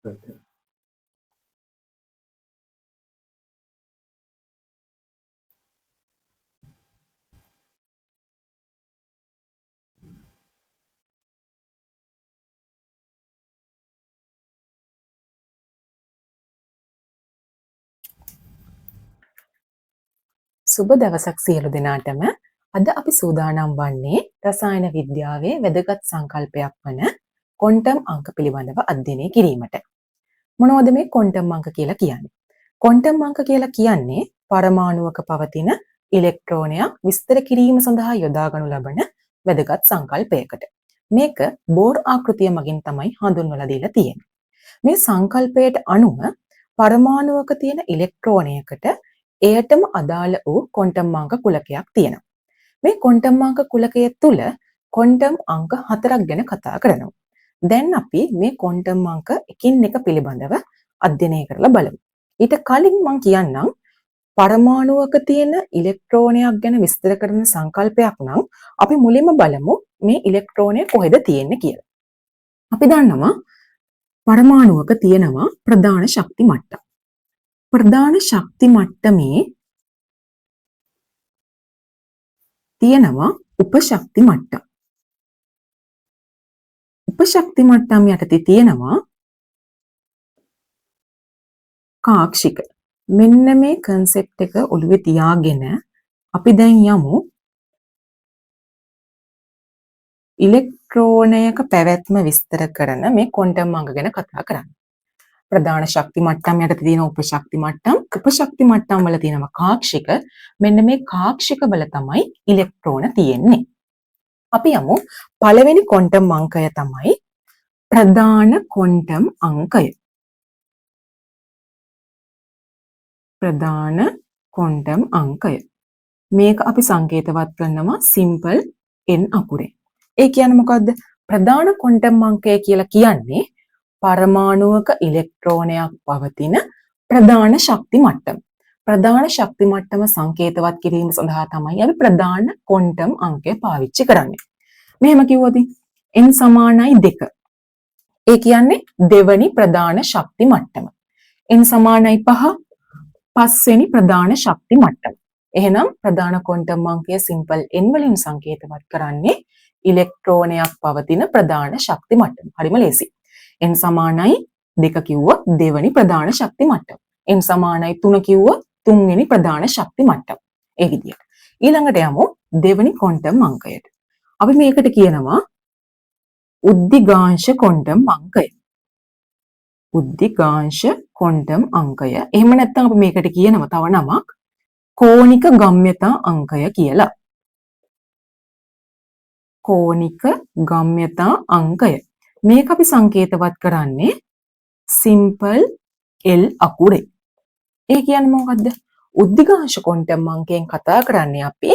සුබ දවසක් සියලු දෙනාටම. අද අපි සූදානම් වන්නේ රසායන විද්‍යාවේ වැදගත් සංකල්පයක් වන ක්වොන්ටම් අංක පිළිබඳව අධ්‍යයනය කිරීමට. මොනවද මේ ක්වොන්ටම් අංක කියලා කියන්නේ? ක්වොන්ටම් අංක කියලා කියන්නේ පරමාණුවක පවතින ඉලෙක්ට්‍රෝනයක් විස්තර කිරීම සඳහා යොදා ගනු ලබන වැදගත් සංකල්පයකට. මේක බෝර් ආකෘතිය මගින් තමයි හඳුන්වලා දීලා තියෙන්නේ. මේ සංකල්පයට අනුව පරමාණුවක තියෙන ඉලෙක්ට්‍රෝනයකට එයටම අදාළ වූ ක්වොන්ටම් අංක කුලකයක් තියෙනවා. මේ ක්වොන්ටම් අංක කුලකය තුල ක්වොන්ටම් අංක 4ක් ගැන කතා කරනවා. දැන් අපි මේ ක්වොන්ටම් අංක එකින් එක පිළිබඳව අධ්‍යයනය කරලා බලමු. ඊට කලින් මම කියන්නම් පරමාණුවක තියෙන ඉලෙක්ට්‍රෝනයක් ගැන විස්තර කරන සංකල්පයක් නම් අපි මුලින්ම බලමු මේ ඉලෙක්ට්‍රෝනය කොහෙද තියෙන්නේ කියලා. අපි දන්නවා පරමාණුවක තියෙනවා ප්‍රධාන ශක්ති මට්ටම්. ප්‍රධාන ශක්ති මට්ටමේ තියෙනවා උපශක්ති මට්ටම්. උපශක්ති මට්ටම් යටතේ තියෙනවා කාක්ෂික. මෙන්න මේ concept එක ඔළුවේ තියාගෙන අපි දැන් යමු ඉලෙක්ට්‍රෝනයක පැවැත්ම විස්තර කරන මේ ක්වොන්ටම් අංක ගැන කතා කරන්න. ප්‍රධාන ශක්ති මට්ටම් යටතේ තියෙන උපශක්ති මට්ටම්, උපශක්ති මට්ටම් වල තියෙනවා කාක්ෂික. මෙන්න මේ කාක්ෂික වල තමයි ඉලෙක්ට්‍රෝන තියෙන්නේ. අපි යමු පළවෙනි ක්වොන්ටම් අංකය තමයි ප්‍රධාන ක්වොන්ටම් අංකය. ප්‍රධාන ක්වොන්ටම් අංකය. මේක අපි සංකේතවත් කරනවා සිම්පල් n අකුරෙන්. ඒ කියන්නේ මොකද්ද? ප්‍රධාන ක්වොන්ටම් අංකය කියලා කියන්නේ පරමාණුවක ඉලෙක්ට්‍රෝනයක් පවතින ප්‍රධාන ශක්ති මට්ටම. ප්‍රධාන ශක්ති මට්ටම සංකේතවත් කිරීම සඳහා තමයි අපි ප්‍රධාන ක්වොන්ටම් අංකය පාවිච්චි කරන්නේ. මෙහෙම කිව්වොත් n සමානයි 2. ඒ කියන්නේ දෙවනි ප්‍රධාන ශක්ති මට්ටම. n සමානයි 5. පස්වෙනි ප්‍රධාන ශක්ති මට්ටම. එහෙනම් ප්‍රධාන ක්වොන්ටම් අංකය සිම්පල් n වලින් සංකේතවත් කරන්නේ ඉලෙක්ට්‍රෝනයක් පවතින ප්‍රධාන ශක්ති මට්ටම. හරිම ලේසි. n සමානයි 2 කිව්වොත් දෙවනි ප්‍රධාන ශක්ති මට්ටම. n සමානයි 3 කිව්වොත් තුන්වෙනි ප්‍රධාන ශක්ති මට්ටම. ඒ විදිහට. ඊළඟට යමු දෙවනි ක්වොන්ටම් අංකයට. අපි මේකට කියනවා උද්දිගාංශ ක්වොන්ටම් අංකය. උද්දිගාංශ ක්වොන්ටම් අංකය. එහෙම නැත්නම් අපි මේකට කියනවා තව නමක් කෝණික ගම්‍යතා අංකය කියලා. කෝණික ගම්‍යතා අංකය. මේක අපි සංකේතවත් කරන්නේ සිම්පල් L අකුරේ. ඒ කියන්නේ මොකද්ද? උද්දිගාංශ ක්වොන්ටම් අංකයෙන් කතා කරන්නේ අපි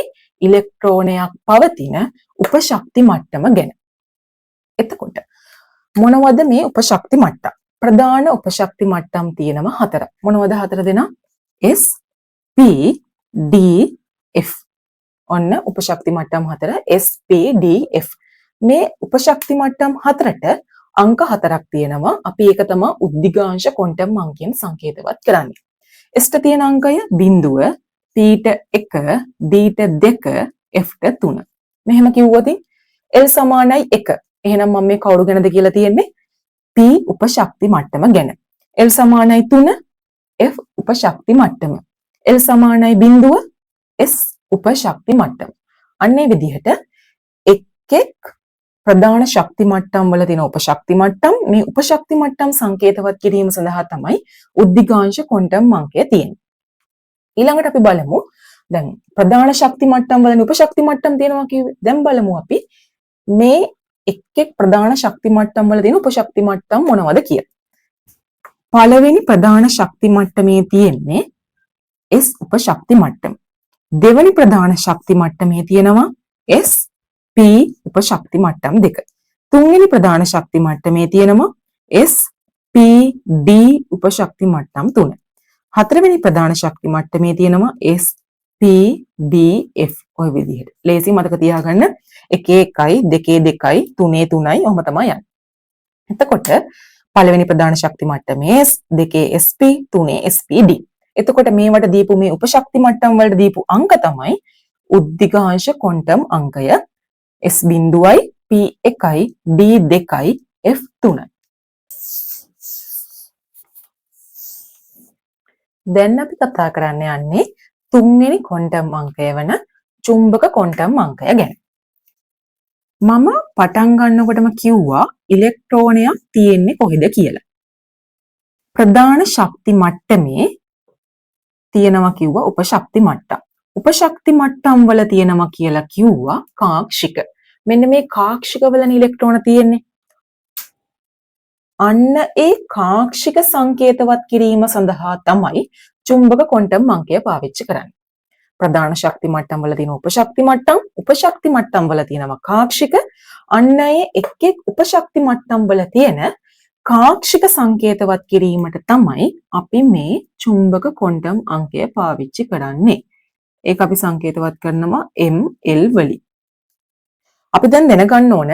ඉලෙක්ට්‍රෝනයක් පවතින උපශක්ති මට්ටම ගැන. එතකොට මොනවද මේ උපශක්ති මට්ටම්? ප්‍රධාන උපශක්ති මට්ටම් තියෙනවා 4. මොනවද 4 දෙනා? S P D F. ඔන්න උපශක්ති මට්ටම් 4 S P D F. මේ උපශක්ති මට්ටම් 4ට අංක 4ක් තියෙනවා. අපි ඒක තමයි උද්දිගාංශ ක්වොන්ටම් අංකයෙන් සංකේතවත් කරන්නේ. S ට තියෙන අංකය 0, P ට 1, D ට 2, F ට 3. මෙහෙම කිව්වොත් L සමානයි 1. එහෙනම් මම මේ කවුරු ගැනද කියලා තියෙන්නේ? P උපශක්ති මට්ටම ගැන. L සමානයි 3, F උපශක්ති මට්ටම. L සමානයි 0, S උපශක්ති මට්ටම. අන්නේ විදිහට එක් ප්‍රධාන ශක්ති මට්ටම් වල තියෙන උපශක්ති මට්ටම්, මේ උපශක්ති මට්ටම් සංකේතවත් කිරීම සඳහා තමයි උද්දිගාංශ ක්වොන්ටම් අංකය තියෙන්නේ. ඊළඟට අපි බලමු දැන් ප්‍රධාන ශක්ති මට්ටම් වල උපශක්ති මට්ටම් තියෙනවා කිව්වේ. දැන් බලමු අපි මේ එක් ප්‍රධාන ශක්ති මට්ටම් වල තියෙන උපශක්ති මට්ටම් මොනවද කියලා. පළවෙනි ප්‍රධාන ශක්ති මට්ටමේ තියෙන්නේ S උපශක්ති මට්ටම. දෙවනි ප්‍රධාන ශක්ති මට්ටමේ තියෙනවා S P උපශක්ති මට්ටම් 2. තුන්වෙනි ප්‍රධාන ශක්ති මට්ටමේ තියෙනවා S P D උපශක්ති මට්ටම් 3. හතරවෙනි ප්‍රධාන ශක්ති මට්ටමේ තියෙනවා S P D F. ඔය විදිහට. ලේසි මතක තියාගන්න 1 1යි 2 2යි 3 3යි ඔහොම තමයි යන්නේ. එතකොට පළවෙනි ප්‍රධාන ශක්ති මට්ටමේ S, දෙකේ SP, තුනේ SPD. එතකොට මේවට දීපු මේ උපශක්ති මට්ටම් වලට දීපු අංක තමයි උද්දිකාංශ ක්වොන්ටම් අංකය S බිඳුවයි, P1යි, D2යි, F3යි. දැන් අපි කතා කරන්න යන්නේ තුන්වෙනි ක්වොන්ටම් අංකය වන චුම්බක ක්වොන්ටම් අංකය ගැන. මම පටන් ගන්නකොටම කිව්වා ඉලෙක්ට්‍රෝනයක් තියෙන්නේ කොහෙද කියලා. ප්‍රධාන ශක්ති මට්ටමේ තියෙනවා කිව්වා උපශක්ති මට්ටම්. උපශක්ති මට්ටම් වල තියෙනවා කියලා කිව්වා කාක්ෂික. මෙන්න මේ කාක්ෂික වලනේ ඉලෙක්ට්‍රෝන තියෙන්නේ. අන්න ඒ කාක්ෂික සංකේතවත් කිරීම සඳහා තමයි චුම්බක ක්වොන්ටම් අංකය පාවිච්චි කරන්නේ. ප්‍රධාන ශක්ති මට්ටම් වල තියෙන උපශක්ති මට්ටම්, උපශක්ති මට්ටම් වල තියෙනවා කාක්ෂික. අන්න ඒ එක් එක් උපශක්ති මට්ටම් වල තියෙන කාක්ෂික සංකේතවත් කිරීමට තමයි අපි මේ චුම්බක ක්වොන්ටම් අංකය පාවිච්චි කරන්නේ. ඒක අපි සංකේතවත් කරනවා ML වලින්. අපි දැන් දැනගන්න ඕන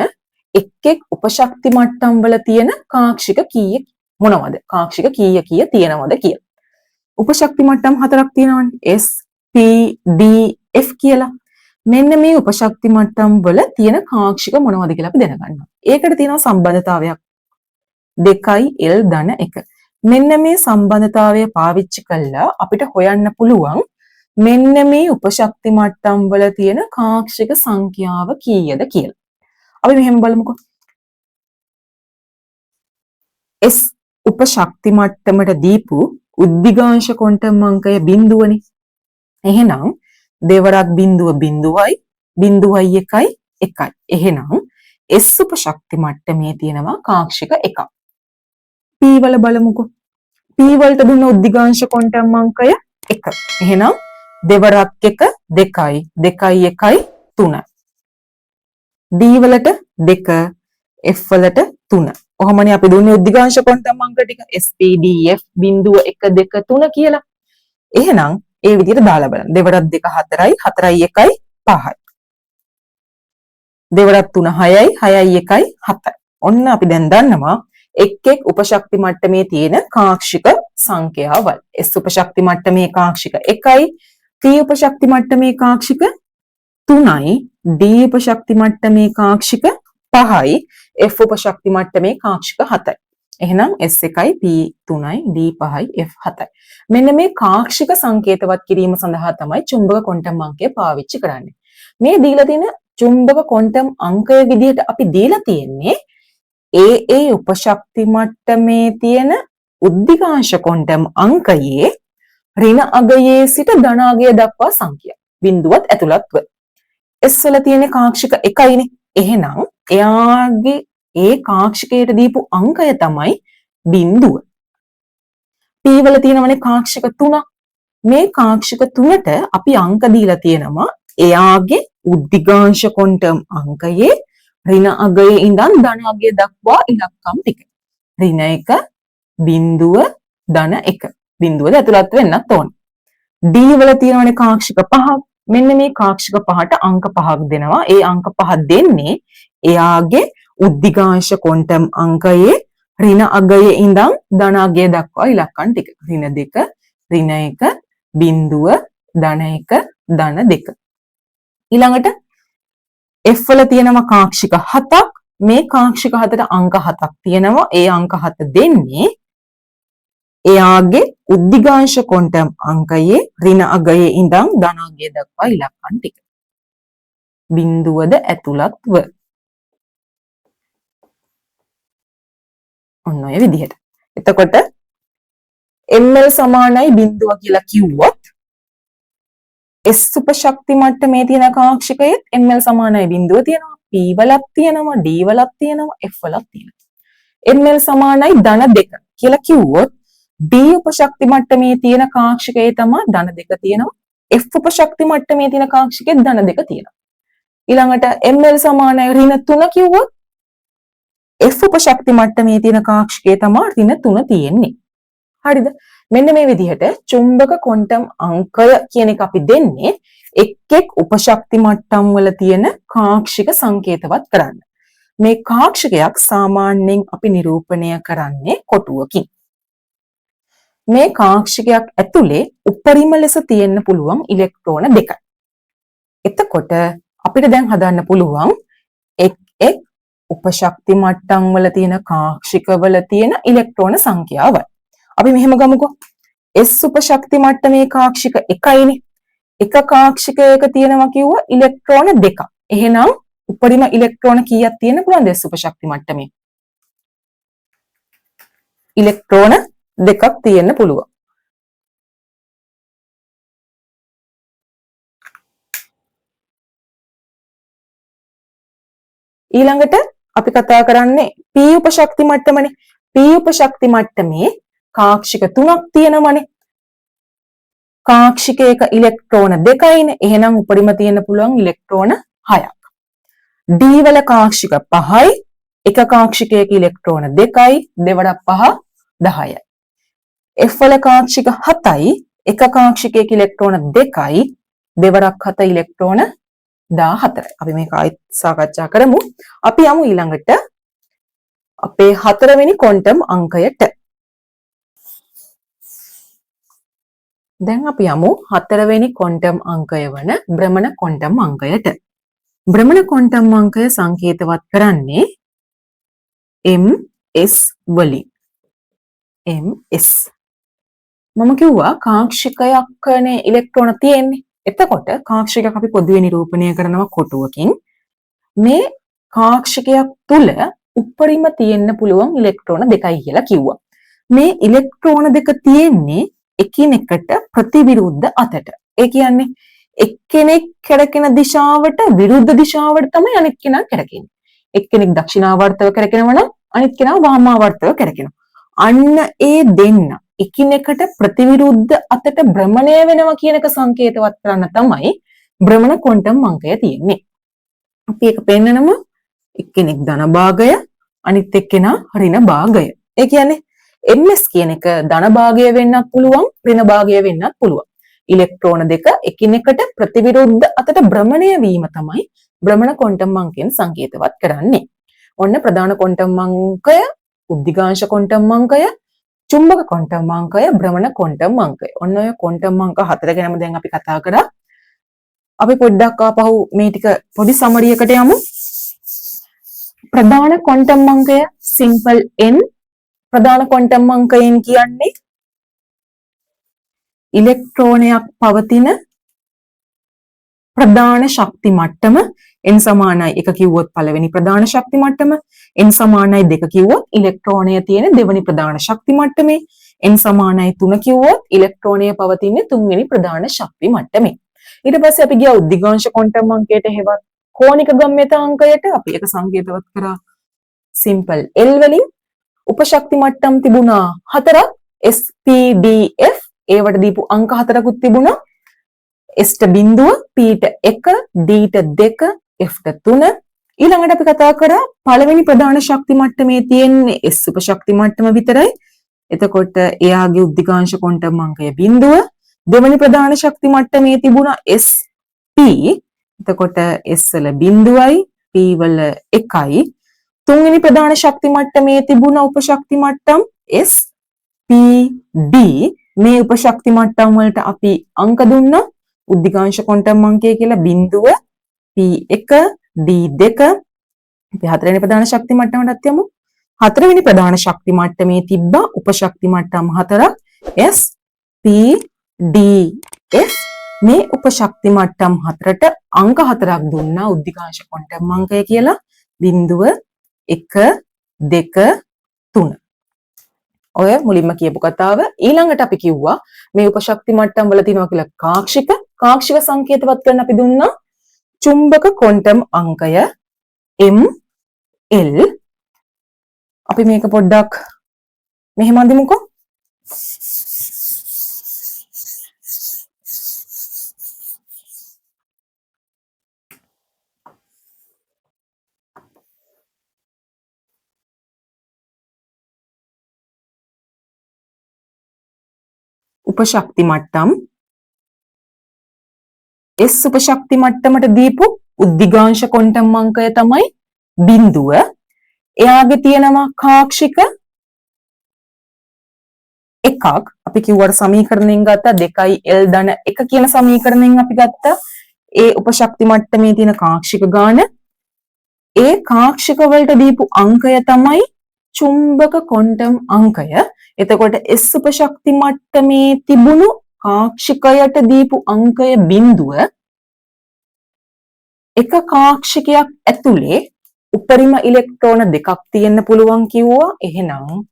එක් එක් උපශක්ති මට්ටම් වල තියෙන කාක්ෂික කීය මොනවද? කාක්ෂික කීය තියෙනවද කියලා. උපශක්ති මට්ටම් 4ක් තියෙනවානේ. S, P, D, F කියලා. මෙන්න මේ උපශක්ති මට්ටම් වල තියෙන කාක්ෂික මොනවද කියලා අපි දැනගන්නවා. ඒකට තියෙනවා සම්බන්ධතාවයක් 2L-1. මෙන්න මේ සම්බන්ධතාවය පාවිච්චි කළා අපිට හොයන්න පුළුවන් මෙන්න මේ උපශක්ති මට්ටම් වල තියෙන කාක්ෂික සංඛ්‍යාව කීයද කියලා. අපි මෙහෙම බලමුකෝ. S උපශක්ති මට්ටමට දීපු උද්දිකාංශ ක්වොන්ටම් අංකය බිඳුවනේ. එහෙනම් දෙවරක් බිඳුව බිඳුවයි, බිඳුවයි එකයි එකයි. එහෙනම් S උපශක්ති මට්ටමේ තියෙනවා කාක්ෂික එකක්. P වල බලමුකෝ. P වලට දුන්න උද්දිකාංශ ක්වොන්ටම් අංකය 1. එහෙනම් දෙවරක් 1 2යි, 2යි 1යි 3යි. D වලට 2, F වලට 3. ඔහොමනේ අපි දුන්නේ උද්දිකාංශ ක්වොන්ටම් අංක ටික SPDF 0.1 2 3 කියලා. එහෙනම් ඒ විදිහට දාලා බලන්න. දෙවරක් 2 4යි, 4යි 1යි 5යි. දෙවරක් 3 6යි, 6යි 1යි 7යි. ඔන්න අපි දැන් දන්නවා එක් එක් උපශක්ති මට්ටමේ තියෙන කාක්ෂික සංඛ්‍යාවල්. S උපශක්ති මට්ටමේ කාක්ෂික 1යි, P උපශක්ති මට්ටමේ කාක්ෂික 3යි, D උපශක්ති මට්ටමේ කාක්ෂික 5යි, F උපශක්ති මට්ටමේ කාක්ෂික 7යි. එහෙනම් S 1යි, P 3යි, D 5යි, F 7යි. මෙන්න මේ කාක්ෂික සංකේතවත් කිරීම සඳහා තමයි චුම්බක ක්වොන්ටම් අංකය පාවිච්චි කරන්නේ. මේ දීලා තියෙන චුම්බක ක්වොන්ටම් අංකය විදිහට අපි දීලා තියෙන්නේ ඒ උපශක්ති මට්ටමේ තියෙන උද්දිකාංශ ක්වොන්ටම් අංකයේ ඍණ අගයේ සිට ධන අගය දක්වා සංඛ්‍යා. බිඳුවත් ඇතුළත්ව. S වල තියෙන කාක්ෂික 1යිනේ. එහෙනම් එයාගේ ඒ කාක්ෂිකයට දීපු අංකය තමයි බිඳුව. P වල තියෙනවනේ කාක්ෂික 3ක්. මේ කාක්ෂික 3ට අපි අංක දීලා තියෙනවා එයාගේ උද්දිකාංශ ක්වොන්ටම් අංකයේ ඍණ අගයේ ඉඳන් ධන අගය දක්වා ඉලක්කම් ටික. ඍණ 1, බිඳුව, ධන 1. බිඳුවද ඇතුළත් වෙන්නත් ඕනේ. D වල තියෙනවනේ කාක්ෂික 5ක්. මෙන්න මේ කාක්ෂික 5ට අංක 5ක් දෙනවා. ඒ අංක 5 දෙන්නේ එයාගේ උද්දිකාංශ ක්වොන්ටම් අංකයේ ඍණ අගයේ ඉඳන් ධන අගය දක්වා ඉලක්කම් ටික. ඍණ 2, ඍණ 1, බිඳුව, ධන 1, ධන 2. ඊළඟට F වල තියෙනවා කාක්ෂික 7ක්. මේ කාක්ෂික 7ට අංක 7ක් තියෙනවා. ඒ අංක 7 දෙන්නේ එයාගේ උද්දිකාංශ ක්වොන්ටම් අංකයේ ඍණ අගයේ ඉඳන් ධන අගය දක්වා ඉලක්කම් ටික. බිඳුවද ඇතුළත්ව. ඔන්න ඔය විදිහට. එතකොට ml සමානයි බිඳුව කියලා කිව්වොත් S උපශක්ති මට්ටමේ තියෙන කාක්ෂිකයෙත් ml සමානයි බිඳුව තියෙනවා. P වලක් තියෙනවා, D වලක් තියෙනවා, F වලක් තියෙනවා. ml සමානයි ධන 2 කියලා කිව්වොත් D උපශක්ති මට්ටමේ තියෙන කාක්ෂිකයේ තමයි ධන 2 තියෙනවා. F උපශක්ති මට්ටමේ තියෙන කාක්ෂිකයේ ධන 2 තියෙනවා. ඊළඟට ml සමානයි ඍණ 3 කිව්වොත් F උපශක්ති මට්ටමේ තියෙන කාක්ෂිකයේ තමයි ඍණ 3 තියෙන්නේ. හරිද? මෙන්න මේ විදිහට චුම්බක ක්වොන්ටම් අංකය කියන එක අපි දෙන්නේ එක් එක් උපශක්ති මට්ටම් වල තියෙන කාක්ෂික සංකේතවත් කරන්න. මේ කාක්ෂිකයක් සාමාන්‍යයෙන් අපි නිරූපණය කරන්නේ කොටුවකින්. මේ කාක්ෂිකයක් ඇතුලේ උපරිම ලෙස තියෙන්න පුළුවන් ඉලෙක්ට්‍රෝන දෙකයි. එතකොට අපිට දැන් හදන්න පුළුවන් එක් උපශක්ති මට්ටම් වල තියෙන කාක්ෂිකවල තියෙන ඉලෙක්ට්‍රෝන සංඛ්‍යාවයි. අපි මෙහෙම ගමුකෝ. S උපශක්ති මට්ටමේ කාක්ෂික එකයිනේ. එක කාක්ෂිකයක තියෙනවා කිව්ව ඉලෙක්ට්‍රෝන දෙකක්. එහෙනම් උපරිම ඉලෙක්ට්‍රෝන කීයක් තියෙන්න පුළුවන්ද S උපශක්ති මට්ටමේ? ඉලෙක්ට්‍රෝන දෙකක් තියෙන්න පුළුවන්. ඊළඟට අපි කතා කරන්නේ P උපශක්ති මට්ටමනේ. P උපශක්ති මට්ටමේ කාක්ෂික තුනක් තියෙනවනේ. කාක්ෂිකයක ඉලෙක්ට්‍රෝන දෙකයිනේ. එහෙනම් උපරිම තියෙන්න පුළුවන් ඉලෙක්ට්‍රෝන 6ක්. D වල කාක්ෂික 5යි. එක කාක්ෂිකයක ඉලෙක්ට්‍රෝන 2යි. 2 වඩා 5 10යි. F වල කාක්ෂික 7යි. එක කාක්ෂිකයක ඉලෙක්ට්‍රෝන 2යි. 2 වඩා 7 ඉලෙක්ට්‍රෝන 14යි. අපි මේක ආයෙත් සාකච්ඡා කරමු. අපි යමු ඊළඟට අපේ 4 වෙනි ක්වොන්ටම් අංකයට. දැන් අපි යමු 4 වෙනි ක්වොන්ටම් අංකය වන භ්‍රමණ ක්වොන්ටම් අංකයට. භ්‍රමණ ක්වොන්ටම් අංකය සංකේතවත් කරන්නේ ms වලින්. ms. මම කිව්වා කාක්ෂිකයකනේ ඉලෙක්ට්‍රෝන තියෙන්නේ. එතකොට කාක්ෂිකයක් අපි පොදුවේ නිරූපණය කරනවා කොටුවකින්. මේ කාක්ෂිකයක් තුල උපරිම තියෙන්න පුළුවන් ඉලෙක්ට්‍රෝන දෙකයි කියලා කිව්වා. මේ ඉලෙක්ට්‍රෝන දෙක තියෙන්නේ එකිනෙකට ප්‍රතිවිරුද්ධ අතට. ඒ කියන්නේ එක්කෙනෙක් කැරකෙන දිශාවට විරුද්ධ දිශාවට තමයි අනෙක් කෙනා කැරකෙන්නේ. එක්කෙනෙක් දක්ෂිණාවර්තව කැරකෙනවා නම් අනෙක් කෙනා වාමාවර්තව කැරකෙනවා. අන්න ඒ දෙන්න එකිනෙකට ප්‍රතිවිරුද්ධ අතට භ්‍රමණය වෙනවා කියන එක සංකේතවත් කරන්න තමයි භ්‍රමණ ක්වොන්ටම් අංකය තියෙන්නේ. අපි ඒක පෙන්නනමු. එක්කෙනෙක් ධන භාගය අනිත් එක්කෙනා ඍණ භාගය. ඒ කියන්නේ ms කියන එක ධන භාගය වෙන්නත් පුළුවන් ඍණ භාගය වෙන්නත් පුළුවන්. ඉලෙක්ට්‍රෝන දෙක එකිනෙකට ප්‍රතිවිරුද්ධ අතට භ්‍රමණය වීම තමයි භ්‍රමණ ක්වොන්ටම් අංකයෙන් සංකේතවත් කරන්නේ. ඔන්න ප්‍රධාන ක්වොන්ටම් අංකය, උද්දිකාංශ ක්වොන්ටම් අංකය, චුම්බක ක්වොන්ටම් අංකය, භ්‍රමණ ක්වොන්ටම් අංකය. ඔන්න ඔය ක්වොන්ටම් අංක 4 ගැනම දැන් අපි කතා කරා. අපි පොඩ්ඩක් ආපහු මේ ටික පොඩි සමරියකට යමු. ප්‍රධාන ක්වොන්ටම් අංකය සිම්පල් n. ප්‍රධාන ක්වොන්ටම් අංකයෙන් කියන්නේ ඉලෙක්ට්‍රෝනයක් පවතින ප්‍රධාන ශක්ති මට්ටම n සමානයි 1 කිව්වොත් පළවෙනි ප්‍රධාන ශක්ති මට්ටම, n සමානයි 2 කිව්වොත් ඉලෙක්ට්‍රෝනය තියෙන දෙවෙනි ප්‍රධාන ශක්ති මට්ටමේ, n සමානයි 3 කිව්වොත් ඉලෙක්ට්‍රෝනය පවතින්නේ තුන්වෙනි ප්‍රධාන ශක්ති මට්ටමේ. ඊට පස්සේ අපි ගියා උද්දිකාංශ ක්වොන්ටම් අංකයට හෙවත් කෝණික ගම්‍යතා අංකයට. අපි ඒක සංකේතවත් කරා සිම්පල් l වලින්. උපශක්ති මට්ටම් තිබුණා 4ක් s p d f. ඒවට දීපු අංක 4කුත් තිබුණා. s ට බිඳුව, p ට 1, d ට 2, f ට 3. ඊළඟට අපි කතා කරා පළවෙනි ප්‍රධාන ශක්ති මට්ටමේ තියෙන්නේ s උපශක්ති මට්ටම විතරයි. එතකොට එයාගේ උද්දිකාංශ ක්වොන්ටම් අංකය බිඳුව. දෙවෙනි ප්‍රධාන ශක්ති මට්ටමේ තිබුණා s p. එතකොට s වල බිඳුවයි, p වල 1යි. තුන්වෙනි ප්‍රධාන ශක්ති මට්ටමේ තිබුණ උපශක්ති මට්ටම් S P D. මේ උපශක්ති මට්ටම් වලට අපි අංක දුන්නා. උද්දිකාංශ ක්වොන්ටම් අංකය කියලා බිඳුව, P1, D2. අපි හතරවෙනි ප්‍රධාන ශක්ති මට්ටමටත් යමු. හතරවෙනි ප්‍රධාන ශක්ති මට්ටමේ තිබ්බ උපශක්ති මට්ටම් 4ක් S P D F. මේ උපශක්ති මට්ටම් 4ට අංක 4ක් දුන්නා උද්දිකාංශ ක්වොන්ටම් අංකය කියලා. බිඳුව, 1, 2, 3. ඔය මුලින්ම කියපු කතාව. ඊළඟට අපි කිව්වා මේ උපශක්ති මට්ටම් වල තියෙනවා කියලා කාක්ෂික සංකේතවත් කරන්න අපි දුන්නා චුම්බක ක්වොන්ටම් අංකය ML. අපි මේක පොඩ්ඩක් මෙහෙම අඳිමුකෝ. උපශක්ති මට්ටම් S උපශක්ති මට්ටමට දීපු උද්දිකාංශ ක්වොන්ටම් අංකය තමයි බිඳුව. එයාගේ තියෙනවා කාක්ෂික එකක්. අපි කිව්වට සමීකරණයෙන් ගත්තා 2L ධන 1 කියන සමීකරණයෙන් අපි ගත්තා. ඒ උපශක්ති මට්ටමේ තියෙන කාක්ෂික ගාන. ඒ කාක්ෂික වලට දීපු අංකය තමයි චුම්බක ක්වොන්ටම් අංකය. එතකොට S උපශක්ති මට්ටමේ තිබුණු කාක්ෂිකයට දීපු අංකය බිඳුව. එක කාක්ෂිකයක් ඇතුලේ උපරිම ඉලෙක්ට්‍රෝන දෙකක් තියෙන්න පුළුවන් කිව්වා. එහෙනම්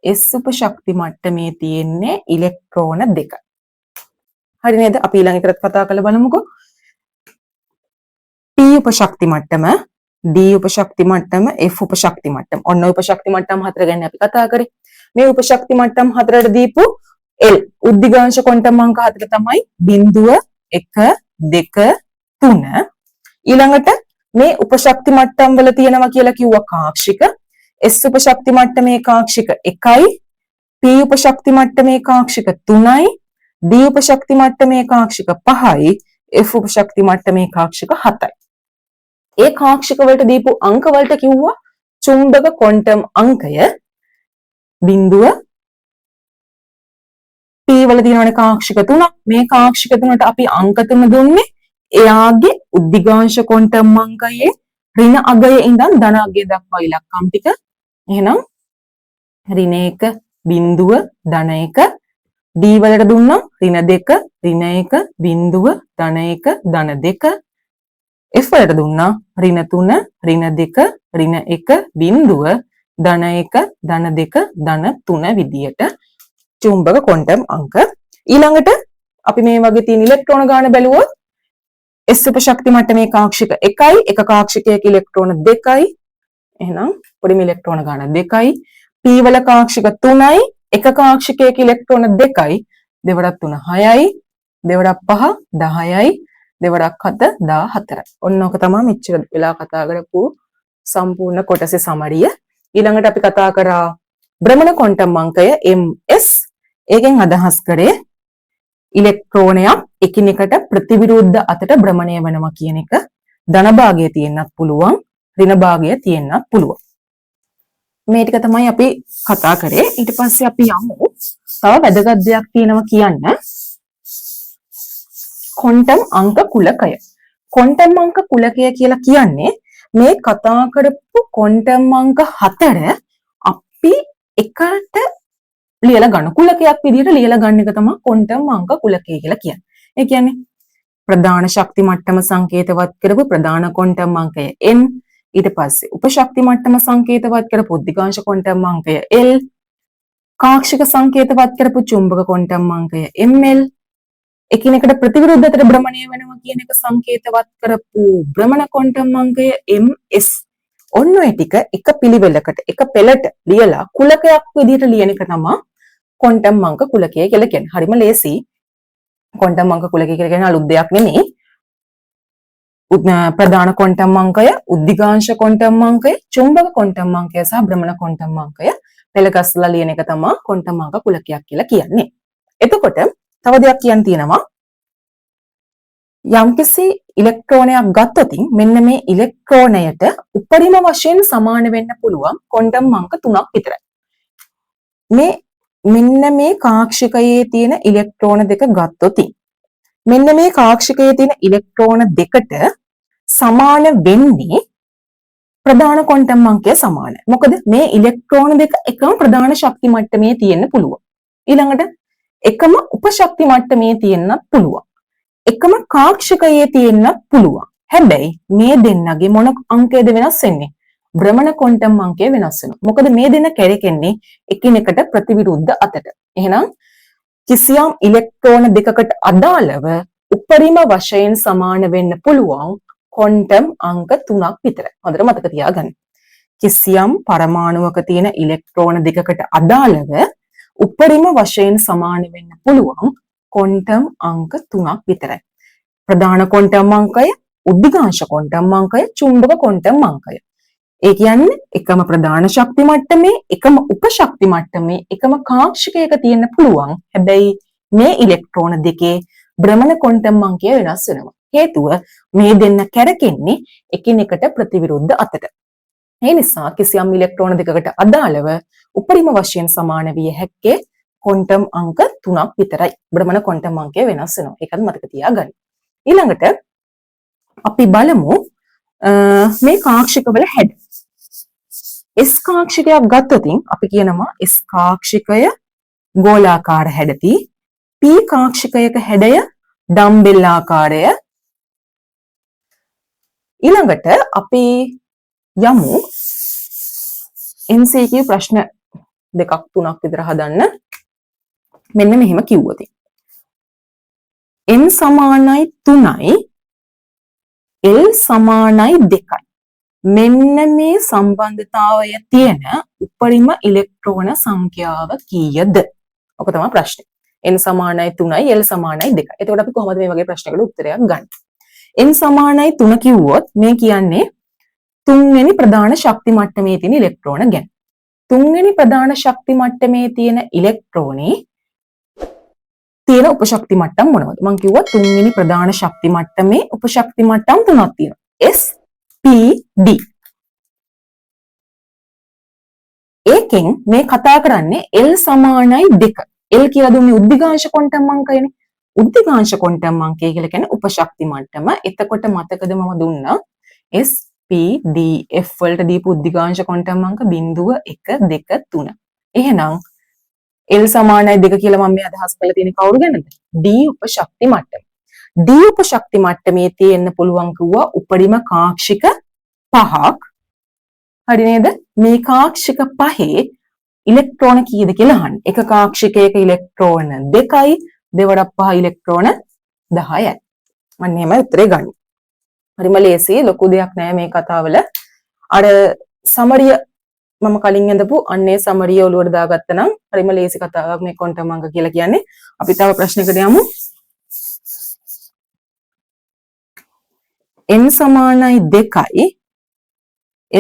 S උපශක්ති මට්ටමේ තියෙන්නේ ඉලෙක්ට්‍රෝන දෙකයි. හරි නේද? අපි ඊළඟ එකකට කතා කරලා බලමුකෝ. P උපශක්ති මට්ටම, D උපශක්ති මට්ටම, F උපශක්ති මට්ටම. ඔන්න උපශක්ති මට්ටම් හතර ගැන අපි කතා කරේ. මේ උපශක්ති මට්ටම් හතරට දීපු L උද්දිගාංශ ක්වොන්ටම් අංක හතර තමයි 0, 1, 2, 3. ඊළඟට මේ උපශක්ති මට්ටම් වල තියෙනවා කියලා කිව්වා කාක්ෂික. S උපශක්ති මට්ටමේ කාක්ෂික 1යි, P උපශක්ති මට්ටමේ කාක්ෂික 3යි, D උපශක්ති මට්ටමේ කාක්ෂික 5යි, F උපශක්ති මට්ටමේ කාක්ෂික 7යි. ඒ කාක්ෂික වලට දීපු අංක වලට කිව්වා චුම්බක ක්වොන්ටම් අංකය 0. P වල තියෙනවනේ කාක්ෂික 3ක්. මේ කාක්ෂික 3ට අපි අංක 3 දුන්නේ එයාගේ උද්දිගාංශ ක්වොන්ටම් අංකයේ ඍණ අගයේ ඉඳන් ධන අගය දක්වා ඉලක්කම් ටික. එහෙනම් ඍණ 1, බිඳුව, ධන 1. D වලට දුන්නා ඍණ 2, ඍණ 1, බිඳුව, ධන 1, ධන 2. F වලට දුන්නා ඍණ 3, ඍණ 2, ඍණ 1, බිඳුව, ධන 1, ධන 2, ධන 3 විදියට චුම්බක ක්වොන්ටම් අංක. ඊළඟට අපි මේ වගේ තියෙන ඉලෙක්ට්‍රෝන ගාන බැලුවොත් S උපශක්ති මට්ටමේ කාක්ෂික 1යි, එක කාක්ෂිකයක ඉලෙක්ට්‍රෝන 2යි. එහෙනම් පොඩි ඉලෙක්ට්‍රෝන ගාන 2යි. P වල කාක්ෂික 3යි, එක කාක්ෂිකයක ඉලෙක්ට්‍රෝන 2යි. දෙවඩක් 3 6යි, දෙවඩක් 5 10යි, දෙවඩක් 7 14යි. ඔන්න ඔක තමයි මෙච්චර වෙලා කතා කරපු සම්පූර්ණ කොටසේ සමරිය. ඊළඟට අපි කතා කරා භ්‍රමණ ක්වොන්ටම් අංකය MS. ඒකෙන් අදහස් කරේ ඉලෙක්ට්‍රෝනයක් එකිනෙකට ප්‍රතිවිරුද්ධ අතට භ්‍රමණය වෙනවා කියන එක. ධන භාගය තියෙන්නත් පුළුවන්, ඍණ භාගය තියෙන්නත් පුළුවන්. මේ ටික තමයි අපි කතා කරේ. ඊට පස්සේ අපි යමු තව වැදගත් දෙයක් තියෙනවා කියන්න. ක්වොන්ටම් අංක කුලකය. ක්වොන්ටම් අංක කුලකය කියලා කියන්නේ මේ කතා කරපු ක්වොන්ටම් අංක හතර අපි එකට ලියලා ගන්න කුලකයක් විදිහට ලියලා ගන්න එක තමයි ක්වොන්ටම් අංක කුලකය කියලා කියන්නේ. ඒ කියන්නේ ප්‍රධාන ශක්ති මට්ටම සංකේතවත් කරපු ප්‍රධාන ක්වොන්ටම් අංකය n, ඊට පස්සේ උපශක්ති මට්ටම සංකේතවත් කරපු උද්දිගාංශ ක්වොන්ටම් අංකය l, කාක්ෂික සංකේතවත් කරපු චුම්බක ක්වොන්ටම් අංකය ml, එකිනෙකට ප්‍රතිවිරුද්ධ අතර භ්‍රමණය වෙනවා කියන එක සංකේතවත් කරපු භ්‍රමණ ක්වොන්ටම් අංකය ms. ඔන්න ඔය ටික එක පිළිවෙලකට එක පෙළට ලියලා කුලකයක් විදිහට ලියන එක තමයි ක්වොන්ටම් අංක කුලකය කියලා කියන්නේ. හරිම ලේසි. ක්වොන්ටම් අංක කුලකය කියලා කියන්නේ අලුත් දෙයක් නෙමෙයි. ප්‍රධාන ක්වොන්ටම් අංකය, උද්දිගාංශ ක්වොන්ටම් අංකය, චුම්බක ක්වොන්ටම් අංකය සහ භ්‍රමණ ක්වොන්ටම් අංකය පෙළ ගස්සලා ලියන එක තමයි ක්වොන්ටම් අංක කුලකයක් කියලා කියන්නේ. එතකොට තව දෙයක් කියන්න තියෙනවා. යම්කිසි ඉලෙක්ට්‍රෝනයක් ගත්තොත් මෙන්න මේ ඉලෙක්ට්‍රෝනයට උපරිම වශයෙන් සමාන වෙන්න පුළුවන් ක්වොන්ටම් අංක 3ක් විතරයි. මෙන්න මේ කාක්ෂිකයේ තියෙන ඉලෙක්ට්‍රෝන දෙක ගත්තොත් මෙන්න මේ කාක්ෂිකයේ තියෙන ඉලෙක්ට්‍රෝන දෙකට සමාන වෙන්නේ ප්‍රධාන ක්වොන්ටම් අංකය සමානයි. මොකද මේ ඉලෙක්ට්‍රෝන දෙක එකම ප්‍රධාන ශක්ති මට්ටමේ තියෙන්න පුළුවන්. ඊළඟට එකම උපශක්ති මට්ටමේ තියෙන්නත් පුළුවන්. එකම කාක්ෂිකයේ තියෙන්නත් පුළුවන්. හැබැයි මේ දෙන්නගේ මොන අංකයද වෙනස් වෙන්නේ? භ්‍රමණ ක්වොන්ටම් අංකය වෙනස් වෙනවා. මොකද මේ දෙන්න කැරකෙන්නේ එකිනෙකට ප්‍රතිවිරුද්ධ අතට. එහෙනම් කිසියම් ඉලෙක්ට්‍රෝන දෙකකට අදාළව උපරිම වශයෙන් සමාන වෙන්න පුළුවන් ක්වොන්ටම් අංක 3ක් විතරයි. හොඳට මතක තියාගන්න. කිසියම් පරමාණුවක තියෙන ඉලෙක්ට්‍රෝන දෙකකට අදාළව උපරිම වශයෙන් සමාන වෙන්න පුළුවන් ක්වොන්ටම් අංක 3ක් විතරයි. ප්‍රධාන ක්වොන්ටම් අංකය, උද්දිගාංශ ක්වොන්ටම් අංකය, චුම්බක ක්වොන්ටම් අංකය. ඒ කියන්නේ එකම ප්‍රධාන ශක්ති මට්ටමේ, එකම උපශක්ති මට්ටමේ, එකම කාක්ෂිකයක තියෙන්න පුළුවන්. හැබැයි මේ ඉලෙක්ට්‍රෝන දෙකේ භ්‍රමණ ක්වොන්ටම් අංකය වෙනස් වෙනවා. හේතුව මේ දෙන්න කැරකෙන්නේ එකිනෙකට ප්‍රතිවිරුද්ධ අතට. ඒ නිසා කිසියම් ඉලෙක්ට්‍රෝන දෙකකට අදාළව උපරිම වශයෙන් සමාන විය හැක්කේ ක්වොන්ටම් අංක 3ක් විතරයි. ඔබට මන ක්වොන්ටම් අංකය වෙනස් වෙනවා. ඒකත් මතක තියාගන්න. ඊළඟට අපි බලමු මේ කාක්ෂිකවල හැඩ. S කාක්ෂිකයක් ගත්තොතින් අපි කියනවා S කාක්ෂිකය ගෝලාකාර හැඩති. P කාක්ෂිකයක හැඩය ඩම්බෙල් ආකාරය. ඊළඟට අපි යමු MCQ ප්‍රශ්න දෙකක් තුනක් විතර හදන්න. මෙන්න මෙහෙම කිව්වොත් n සමානයි 3යි l සමානයි 2යි. මෙන්න මේ සම්බන්ධතාවය තියෙන උපරිම ඉලෙක්ට්‍රෝන සංඛ්‍යාව කීයද? ඔක තමයි ප්‍රශ්නේ. n සමානයි 3යි l සමානයි 2යි. එතකොට අපි කොහොමද මේ වගේ ප්‍රශ්නකට උත්තරයක් ගන්න? n සමානයි 3 කිව්වොත් මේ කියන්නේ තුන්වෙනි ප්‍රධාන ශක්ති මට්ටමේ තියෙන ඉලෙක්ට්‍රෝන ගැන. තුන්වෙනි ප්‍රධාන ශක්ති මට්ටමේ තියෙන ඉලෙක්ට්‍රෝනේ තියෙන උපශක්ති මට්ටම් මොනවද? මම කිව්වා තුන්වෙනි ප්‍රධාන ශක්ති මට්ටමේ උපශක්ති මට්ටම් තුනක් තියෙනවා. S P D. ඒකෙන් මේ කතා කරන්නේ L සමානයි 2. L කියලා දුන්නේ උද්දිගාංශ ක්වොන්ටම් අංකයනේ. උද්දිගාංශ ක්වොන්ටම් අංකය කියලා කියන්නේ උපශක්ති මට්ටම. එතකොට මතකද මම දුන්නා S P D F වලට දීපු උද්දිගාංශ ක්වොන්ටම් අංක 0 1 2 3. එහෙනම් L සමානයි 2 කියලා මම මේ අදහස් කරලා තියෙන්නේ කවුරු ගැනද? D උපශක්ති මට්ටම. D උපශක්ති මට්ටමේ තියෙන්න පුළුවන් කිව්වා උපරිම කාක්ෂික 5ක්. හරි නේද? මේ කාක්ෂික 5 ඉලෙක්ට්‍රෝන කීයද කියලා අහන්නේ. එක කාක්ෂිකයක ඉලෙක්ට්‍රෝන 2යි, දෙවරක් 5 ඉලෙක්ට්‍රෝන 10යි. අන්න එහෙමයි උත්තරේ ගන්න. හරිම ලේසි, ලොකු දෙයක් නෑ මේ කතාවල. අර සමරිය මම කලින් ඇඳපු අන්නේ සමරිය ඔලුවට දාගත්තා නම් හරිම ලේසි කතාවක් මේ ක්වොන්ටම් අංක කියලා කියන්නේ. අපි තව ප්‍රශ්නයකට යමු. n සමානයි 2යි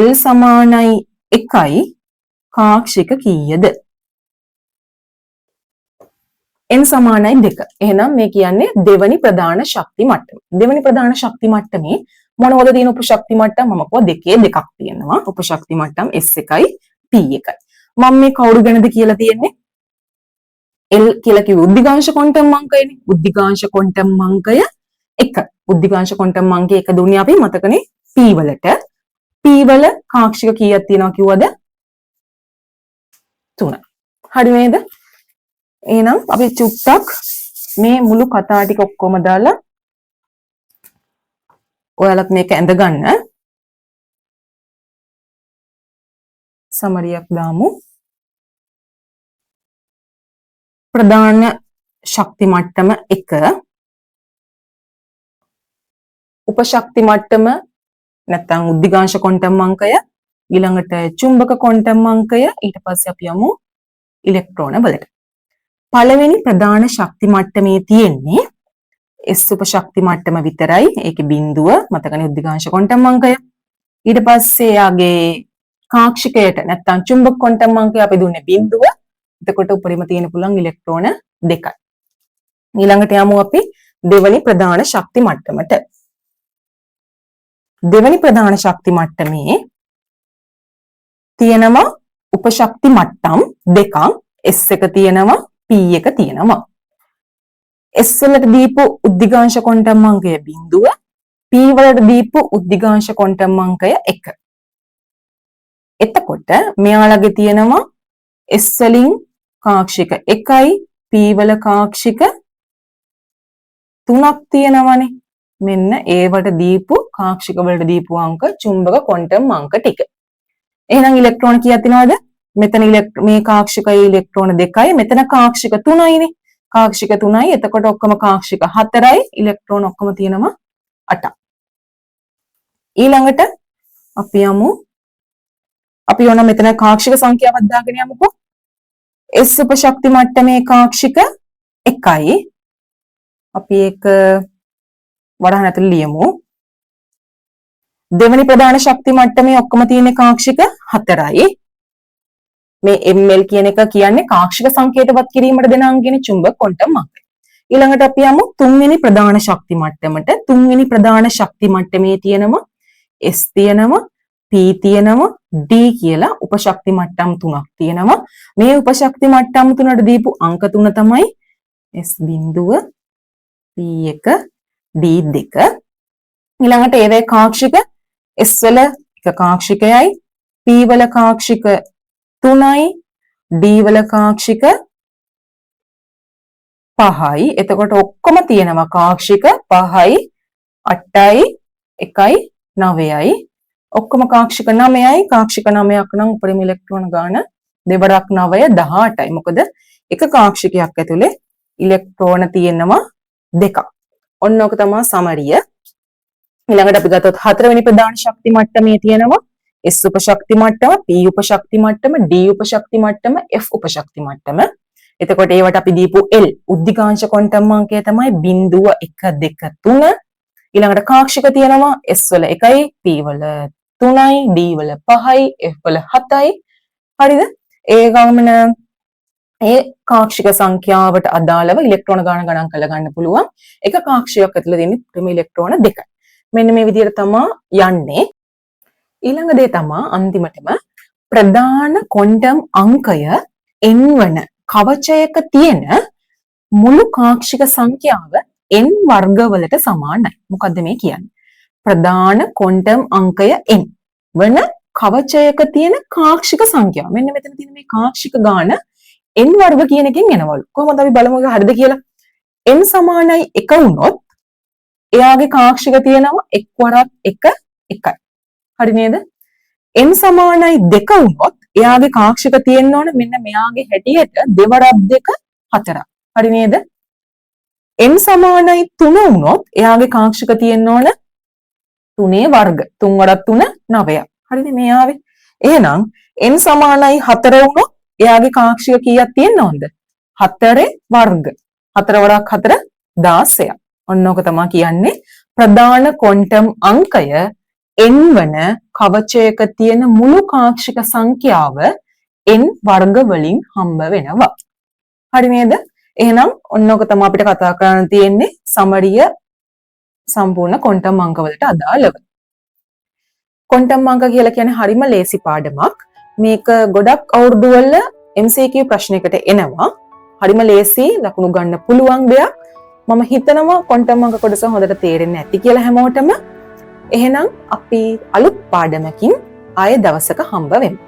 l සමානයි 1යි කාක්ෂික කීයද? n සමානයි 2. එහෙනම් මේ කියන්නේ දෙවනි ප්‍රධාන ශක්ති මට්ටම. දෙවනි ප්‍රධාන ශක්ති මට්ටමේ මොනවද තියෙන උපශක්ති මට්ටම්? මම කිව්වා දෙකේ දෙකක් තියෙනවා. උපශක්ති මට්ටම් S1යි P1යි. මම මේ කවුරු ගැනද කියලා තියෙන්නේ? L කියලා කිව්ව උද්දිගාංශ ක්වොන්ටම් අංකයනේ. උද්දිගාංශ ක්වොන්ටම් අංකය 1. උද්දිගාංශ ක්වොන්ටම් අංකය 1 දුන්නේ අපි මතකනේ P වලට. P වල කාක්ෂික කීයක් තියෙනවා කිව්වද? 3. හරි නේද? එහෙනම් අපි චුට්ටක් මේ මුළු කතා ටික ඔක්කොම දාලා ඔයාලත් මේක ඇඳගන්න. සමරියක් දාමු. ප්‍රධාන ශක්ති මට්ටම 1, උපශක්ති මට්ටම නැත්නම් උද්දිගාංශ ක්වොන්ටම් අංකය, ඊළඟට චුම්බක ක්වොන්ටම් අංකය, ඊට පස්සේ අපි යමු ඉලෙක්ට්‍රෝන වලට. පළවෙනි ප්‍රධාන ශක්ති මට්ටමේ තියෙන්නේ S උපශක්ති මට්ටම විතරයි. ඒකේ බිඳුව මතකනේ උද්දිගාංශ ක්වොන්ටම් අංකය. ඊට පස්සේ යාගේ කාක්ෂිකයට නැත්නම් චුම්බක ක්වොන්ටම් අංකය අපි දුන්නේ බිඳුව. එතකොට උපරිම තියෙන පුළුවන් ඉලෙක්ට්‍රෝන 2යි. ඊළඟට යමු අපි දෙවනි ප්‍රධාන ශක්ති මට්ටමට. දෙවනි ප්‍රධාන ශක්ති මට්ටමේ තියෙනවා උපශක්ති මට්ටම් දෙකක්. S1 තියෙනවා P1 තියෙනවා. S වලට දීපු උද්දිගාංශ ක්වොන්ටම් අංකය 0, P වලට දීපු උද්දිගාංශ ක්වොන්ටම් අංකය 1. එතකොට මෙයාලගේ තියෙනවා S වලින් කාක්ෂික 1යි, P වල කාක්ෂික 3ක් තියෙනවනේ. මෙන්න ඒවට දීපු කාක්ෂික වලට දීපු අංක චුම්බක ක්වොන්ටම් අංක ටික. එහෙනම් ඉලෙක්ට්‍රෝන කීයක් තියෙනවද? මෙතන මේ කාක්ෂිකයේ ඉලෙක්ට්‍රෝන 2යි, මෙතන කාක්ෂික 3යිනේ. කාක්ෂික 3යි. එතකොට ඔක්කොම කාක්ෂික 4යි. ඉලෙක්ට්‍රෝන ඔක්කොම තියෙනවා 8ක්. ඊළඟට අපි යමු. අපි ඕන මෙතන කාක්ෂික සංඛ්‍යාවක් දාගෙන යමුකෝ. S උපශක්ති මට්ටමේ කාක්ෂික 1යි. අපි ඒක වඩහන ඇතුළේ ලියමු. දෙවනි ප්‍රධාන ශක්ති මට්ටමේ ඔක්කොම තියෙන කාක්ෂික 4යි. මේ ml කියන එක කියන්නේ කාක්ෂික සංකේතවත් කිරීමට දෙන අංගනේ චුම්බක ක්වොන්ටම් අංකය. ඊළඟට අපි යමු තුන්වෙනි ප්‍රධාන ශක්ති මට්ටමට. තුන්වෙනි ප්‍රධාන ශක්ති මට්ටමේ තියෙනවා S තියෙනවා, P තියෙනවා D කියලා උපශක්ති මට්ටම් 3ක් තියෙනවා. මේ උපශක්ති මට්ටම් 3ට දීපු අංක 3 තමයි S බිඳුව P1 D2. ඊළඟට ඒවේ කාක්ෂික S වල එක කාක්ෂිකයයි P වල කාක්ෂික 3යි D වල කාක්ෂික 5යි. එතකොට ඔක්කොම තියෙනවා කාක්ෂික 5යි 8යි 1යි 9යි. ඔක්කොම කාක්ෂික 9යි. කාක්ෂික 9ක් නම් උපරිම ඉලෙක්ට්‍රෝන ගාන දෙවරක් 9 18යි. මොකද එක කාක්ෂිකයක් ඇතුලේ ඉලෙක්ට්‍රෝන තියෙනවා දෙකක්. ඔන්න ඔක තමයි සමරිය. ඊළඟට අපි ගත්තොත් හතරවෙනි ප්‍රධාන ශක්ති මට්ටමේ තියෙනවා S උපශක්ති මට්ටම, P උපශක්ති මට්ටම, D උපශක්ති මට්ටම, F උපශක්ති මට්ටම. එතකොට ඒවට අපි දීපු L උද්දිකාංශ ක්වොන්ටම් අංකය තමයි 0.123. ඊළඟට කාක්ෂික තියෙනවා S වල 1යි, P වල 3යි, D වල 5යි, F වල 7යි. හරිද? ඒ ගමන ඒ කාක්ෂික සංඛ්‍යාවට අදාළව ඉලෙක්ට්‍රෝන ගාන ගණන් කරලා ගන්න පුළුවන්. එක කාක්ෂිකයක් ඇතුළේ තියෙන ප්‍රිම ඉලෙක්ට්‍රෝන දෙකයි. මෙන්න මේ විදිහට තමයි යන්නේ. ඊළඟ දේ තමයි අන්තිමටම ප්‍රධාන ක්වොන්ටම් අංකය n වන කවචයක තියෙන මුළු කාක්ෂික සංඛ්‍යාව n වර්ගවලට සමානයි. මොකද්ද මේ කියන්නේ? ප්‍රධාන ක්වොන්ටම් අංකය n වන කවචයක තියෙන කාක්ෂික සංඛ්‍යාව. මෙන්න මෙතන තියෙන මේ කාක්ෂික ගාන n වර්ග කියන එකෙන් එනවලු. කොහොමද අපි බලමු ඒක හරිද කියලා? n සමානයි 1 වුණොත් එයාගේ කාක්ෂික තියෙනවා එක් වරක් 1 1යි. හරි නේද? n සමානයි 2 වුණොත් එයාගේ කාක්ෂික තියෙන්න ඕන මෙන්න මෙයාගේ හැටියට දෙවරක් 2 4ක්. හරි නේද? n සමානයි 3 වුණොත් එයාගේ කාක්ෂික තියෙන්න ඕන 3 වර්ග 3 වරක් 3 9ක්. හරිද මේ ආවේ? එහෙනම් n සමානයි 4 වුණොත් එයාගේ කාක්ෂික කීයක් තියෙන්න ඕනද? 4 වර්ග 4 වරක් 4 16ක්. ඔන්න ඔක තමයි කියන්නේ ප්‍රධාන ක්වොන්ටම් අංකය n වන කවචයක තියෙන මුළු කාක්ෂික සංඛ්‍යාව n වර්ග වලින් හම්බ වෙනවා. හරි නේද? එහෙනම් ඔන්න ඔක තමයි අපිට කතා කරන්න තියෙන්නේ සමරිය සම්පූර්ණ ක්වොන්ටම් අංක වලට අදාළව. ක්වොන්ටම් අංක කියලා කියන්නේ හරිම ලේසි පාඩමක්. මේක ගොඩක් අවුරුදු වල MCQ ප්‍රශ්නයකට එනවා. හරිම ලේසි ලකුණු ගන්න පුළුවන් දෙයක්. මම හිතනවා ක්වොන්ටම් අංක කොටස හොඳට තේරෙන්නේ නැති කියලා හැමෝටම. එහෙනම් අපි අලුත් පාඩමකින් ආයෙ දවසක හම්බ වෙමු.